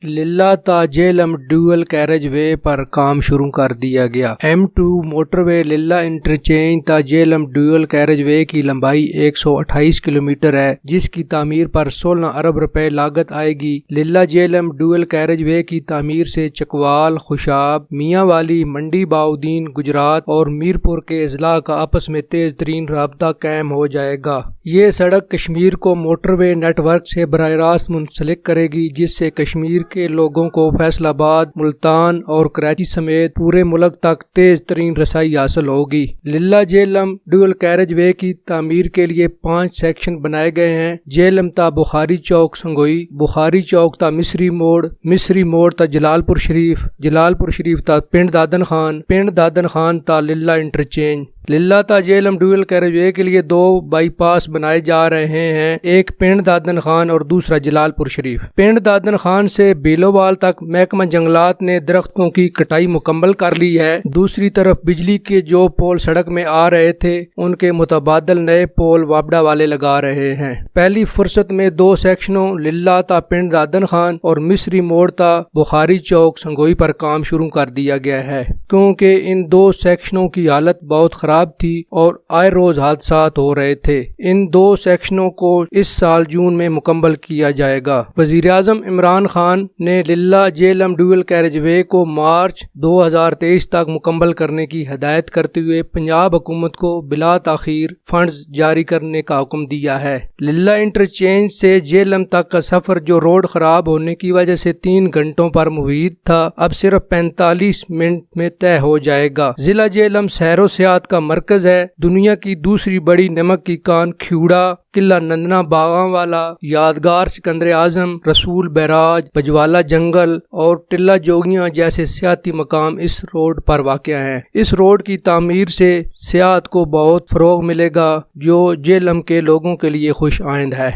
للہ تا Jhelum dual carriage وے پر کام شروع کر دیا گیا۔ M2 موٹر وے للہ انٹرچینج تا جہلم ڈیول کیریج وے کی لمبائی 128 کلومیٹر ہے، جس کی تعمیر پر 16 ارب روپے لاگت آئے گی۔ للہ جہلم ڈیول کیریج وے کی تعمیر سے چکوال، خوشاب، میاں والی، منڈی باؤدین، گجرات اور میرپور کے اضلاع کا آپس میں تیز ترین رابطہ قائم ہو جائے گا۔ یہ سڑک کشمیر کو موٹر وے نیٹ ورک سے براہ راست منسلک کرے گی، جس سے کشمیر کے لوگوں کو فیصل آباد، ملتان اور کراچی سمیت پورے ملک تک تیز ترین رسائی حاصل ہوگی۔ للہ جہلم ڈیول کیریج وے کی تعمیر کے لیے 5 سیکشن بنائے گئے ہیں۔ جہلم تا بخاری چوک سنگوئی، بخاری چوک تا مصری موڑ، مصری موڑ تا جلال پور شریف، جلال پور شریف تا پنڈ دادن خان، پنڈ دادن خان تا للہ انٹرچینج۔ للہ تا جہلم ڈیول کیریج وے کے لیے 2 بائی پاس بنائے جا رہے ہیں، ایک پنڈ دادن خان اور دوسرا جلال پور شریف۔ پنڈ دادن خان سے بیلووال تک محکمہ جنگلات نے درختوں کی کٹائی مکمل کر لی ہے۔ دوسری طرف بجلی کے جو پول سڑک میں آ رہے تھے، ان کے متبادل نئے پول وابڈا والے لگا رہے ہیں۔ پہلی فرصت میں 2 سیکشنوں للہ تا پنڈ دادن خان اور مصری موڑ تا بخاری چوک سنگوئی پر کام شروع کر دیا گیا ہے، کیونکہ ان 2 سیکشنوں کی حالت بہت خراب تھی اور آئے روز حادثات ہو رہے تھے۔ ان 2 سیکشنوں کو اس سال جون میں مکمل کیا جائے گا۔ وزیر اعظم عمران خان نے للہ جہلم ڈیول کیریج وے کو مارچ 2023 تک مکمل کرنے کی ہدایت کرتے ہوئے پنجاب حکومت کو بلا تاخیر فنڈز جاری کرنے کا حکم دیا ہے۔ للہ انٹرچینج سے جہلم تک کا سفر جو روڈ خراب ہونے کی وجہ سے 3 گھنٹوں پر محیط تھا، اب صرف 45 منٹ میں طے ہو جائے گا۔ ضلع جہلم سیر و سیاحت کا مرکز ہے۔ دنیا کی دوسری بڑی نمک کی کان کھیوڑا، قلعہ نندنا باغاں والا، یادگار سکندر اعظم، رسول بیراج، پجوالا جنگل اور ٹلہ جوگیاں جیسے سیاحتی مقام اس روڈ پر واقع ہیں۔ اس روڈ کی تعمیر سے سیاحت کو بہت فروغ ملے گا، جو جہلم کے لوگوں کے لیے خوش آئند ہے۔